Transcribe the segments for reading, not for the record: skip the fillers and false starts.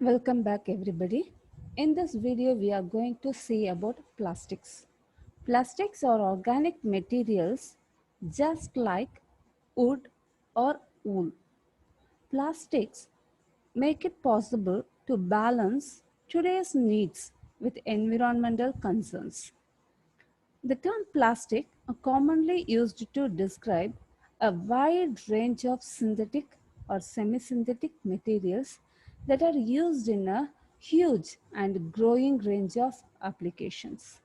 Welcome back everybody. In this video we are going to see about plastics. Plastics are organic materials just like wood or wool. Plastics make it possible to balance today's needs with environmental concerns. The term plastic are commonly used to describe a wide range of synthetic or semi-synthetic materials that are used in a huge and growing range of applications.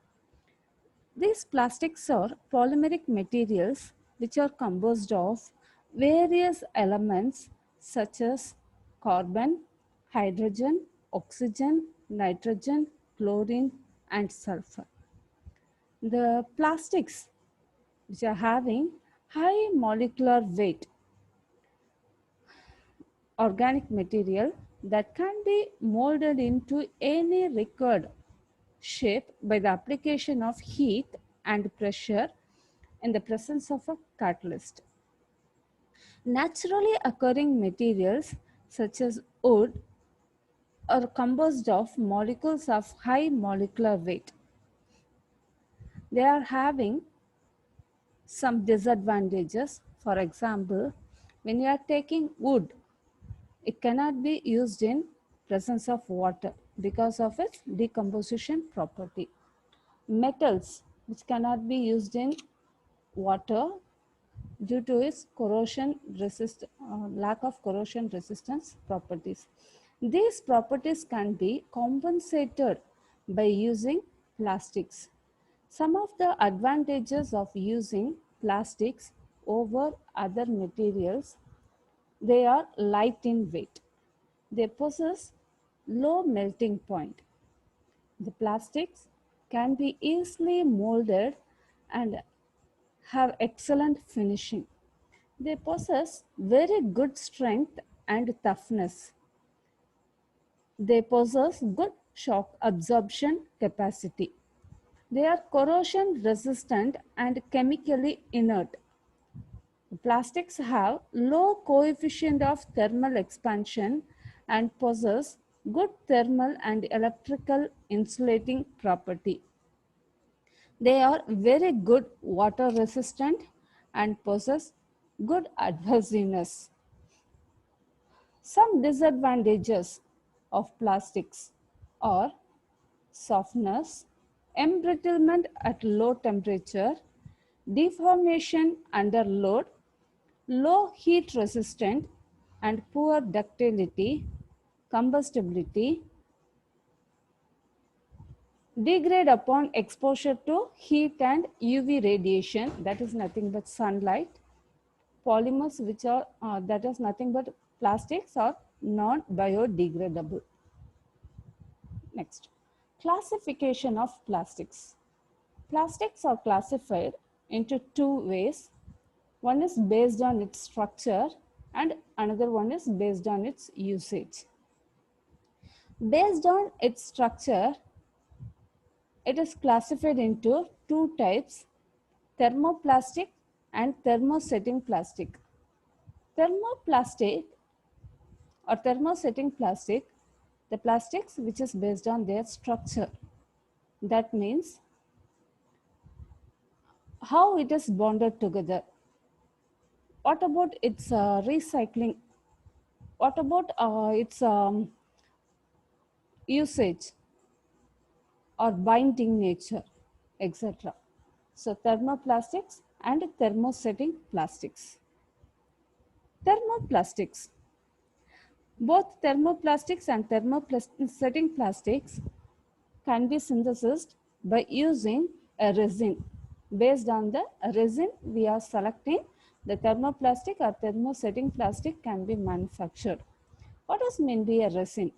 These plastics are polymeric materials which are composed of various elements such as carbon, hydrogen, oxygen, nitrogen, chlorine, and sulfur. The plastics which are having high molecular weight organic material that can be molded into any required shape by the application of heat and pressure in the presence of a catalyst. Naturally occurring materials such as wood are composed of molecules of high molecular weight. They are having some disadvantages. For example, when you are taking wood, it cannot be used in presence of water because of its decomposition property. Metals, which cannot be used in water due to its lack of corrosion resistance properties. These properties can be compensated by using plastics. Some of the advantages of using plastics over other materials, they are light in weight. They possess low melting point. The plastics can be easily molded and have excellent finishing. They possess very good strength and toughness. They possess good shock absorption capacity. They are corrosion resistant and chemically inert. Plastics have low coefficient of thermal expansion and possess good thermal and electrical insulating property. They are very good water resistant and possess good adhesiveness. Some disadvantages of plastics are softness, embrittlement at low temperature, deformation under load, low heat resistant and poor ductility, combustibility, degrade upon exposure to heat and UV radiation, that is nothing but sunlight. Polymers which are that is nothing but plastics are not biodegradable. Next, classification of plastics. Plastics are classified into two ways. One is based on its structure and another one is based on its usage. Based on its structure, it is classified into two types, thermoplastic and thermosetting plastic. Thermoplastic or thermosetting plastic, the plastics which is based on their structure. That means how it is bonded together. What about its recycling? What about its usage or binding nature, etc. So thermoplastics and thermosetting plastics. Thermoplastics. Both thermoplastics and thermosetting plastics can be synthesized by using a resin. Based on the resin we are selecting, the thermoplastic or thermosetting plastic can be manufactured. What does mean by a resin?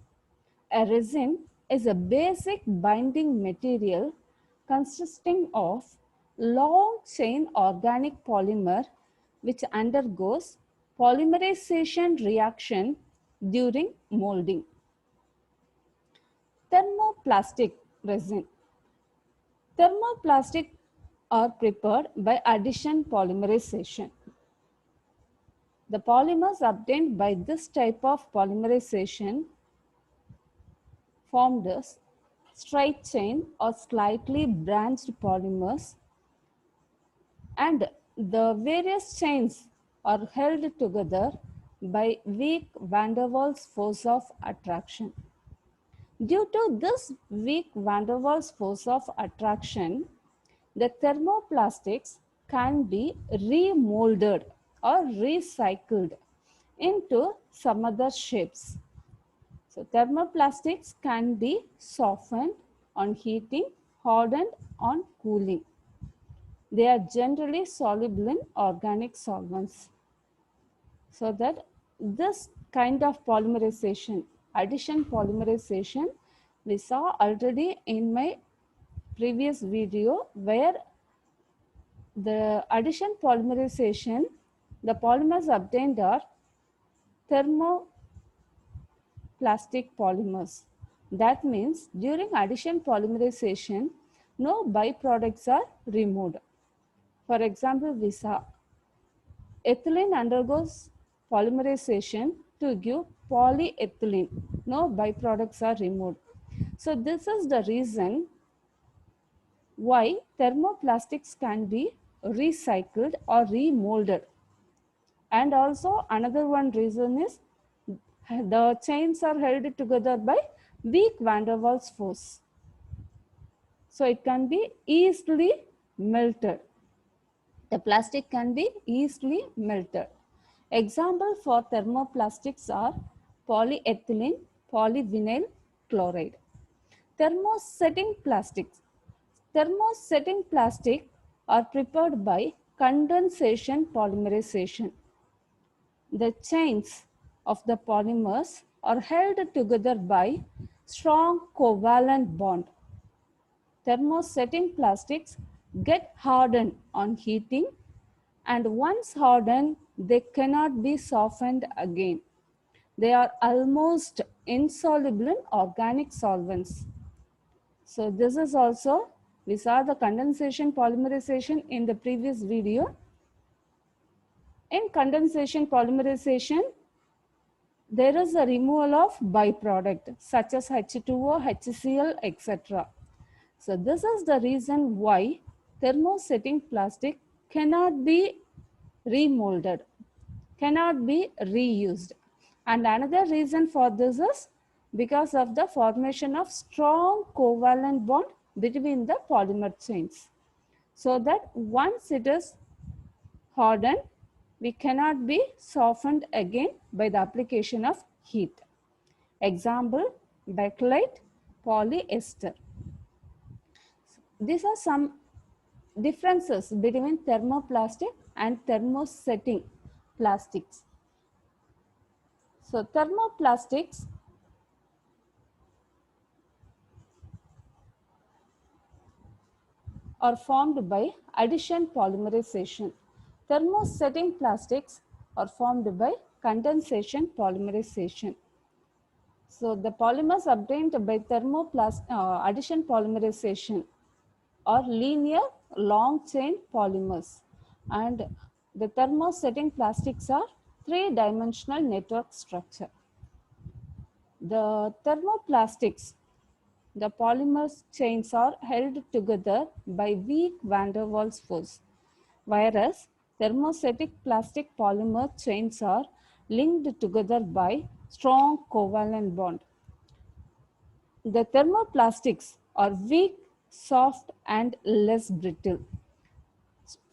A resin is a basic binding material consisting of long chain organic polymer which undergoes polymerization reaction during molding. Thermoplastic resin. Thermoplastic are prepared by addition polymerization. The polymers obtained by this type of polymerization formed as straight chain or slightly branched polymers, and the various chains are held together by weak van der Waals force of attraction. Due to this weak van der Waals force of attraction, the thermoplastics can be remolded or recycled into some other shapes. So thermoplastics can be softened on heating, hardened on cooling. They are generally soluble in organic solvents. So that this kind of polymerization, addition polymerization, we saw already in my previous video, where the addition polymerization, the polymers obtained are thermoplastic polymers. That means during addition polymerization, no byproducts are removed. For example, we saw ethylene undergoes polymerization to give polyethylene. No byproducts are removed. So this is the reason why thermoplastics can be recycled or remolded. And also another one reason is the chains are held together by weak van der Waals force. So it can be easily melted. The plastic can be easily melted. Example for thermoplastics are polyethylene, polyvinyl chloride. Thermosetting plastics. Thermosetting plastic are prepared by condensation polymerization. The chains of the polymers are held together by strong covalent bond. Thermosetting plastics get hardened on heating, and once hardened, they cannot be softened again. They are almost insoluble in organic solvents. So this is also, we saw the condensation polymerization in the previous video. In condensation polymerization, there is a removal of byproduct such as H2O, HCl, etc. So this is the reason why thermosetting plastic cannot be remolded, cannot be reused. And another reason for this is because of the formation of strong covalent bond between the polymer chains. So that once it is hardened, we cannot be softened again by the application of heat. Example, bakelite, polyester. These are some differences between thermoplastic and thermosetting plastics. So thermoplastics are formed by addition polymerization. Thermosetting plastics are formed by condensation polymerization. So the polymers obtained by addition polymerization are linear long chain polymers, and the thermosetting plastics are three-dimensional network structure. The thermoplastics, the polymer chains are held together by weak van der Waals force, whereas thermosetting plastic polymer chains are linked together by strong covalent bond. The thermoplastics are weak, soft, and less brittle.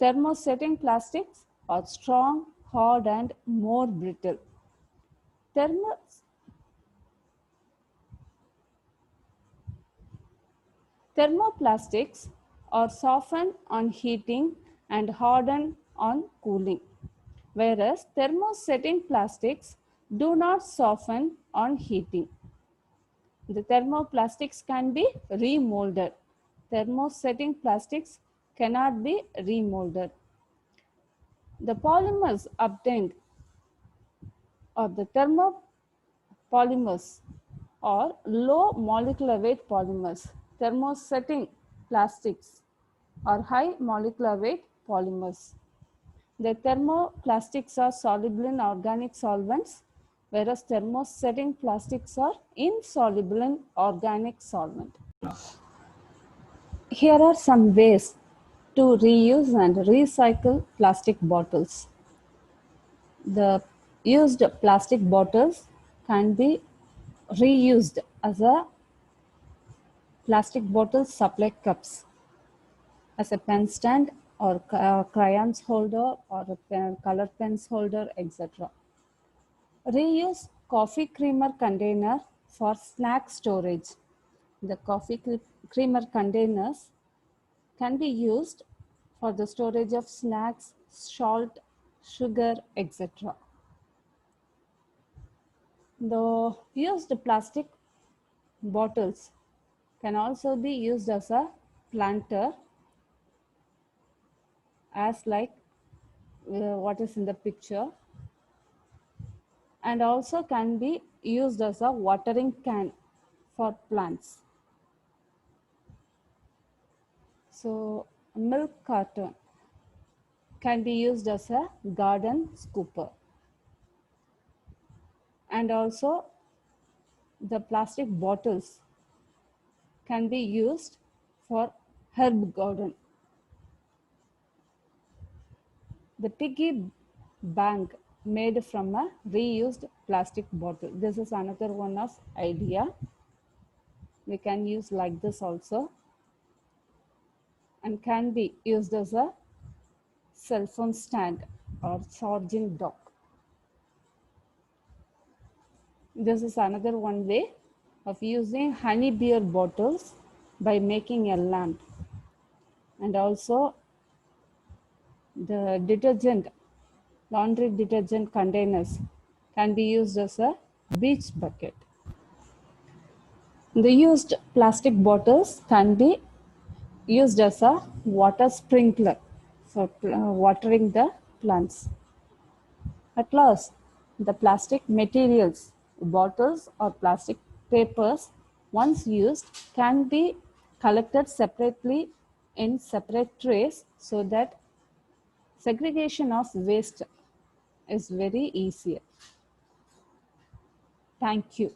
Thermosetting plastics are strong, hard, and more brittle. Thermo Thermoplastics are softened on heating and hardened on cooling, whereas thermosetting plastics do not soften on heating. The thermoplastics can be remolded. Thermosetting plastics cannot be remolded. The polymers obtained or the thermopolymers or low molecular weight polymers. Thermosetting plastics or high molecular weight polymers. The thermoplastics are soluble in organic solvents, whereas thermosetting plastics are insoluble in organic solvent. Here are some ways to reuse and recycle plastic bottles. The used plastic bottles can be reused as a plastic bottle supply cups, as a pen stand or crayons holder or a color pens holder, etc. Reuse coffee creamer container for snack storage. The creamer containers can be used for the storage of snacks, salt, sugar, etc. The used plastic bottles can also be used as a planter, as like what is in the picture, and also can be used as a watering can for plants. So milk carton can be used as a garden scooper, and also the plastic bottles can be used for herb garden. The piggy bank made from a reused plastic bottle. This is another one of idea. We can use like this also, and can be used as a cell phone stand or charging dock. This is another one way of using honey beer bottles by making a lamp. And also the detergent, laundry detergent containers can be used as a beach bucket. The used plastic bottles can be used as a water sprinkler for watering the plants. At last, the plastic materials, bottles or plastic papers, once used, can be collected separately in separate trays so that segregation of waste is very easier. Thank you.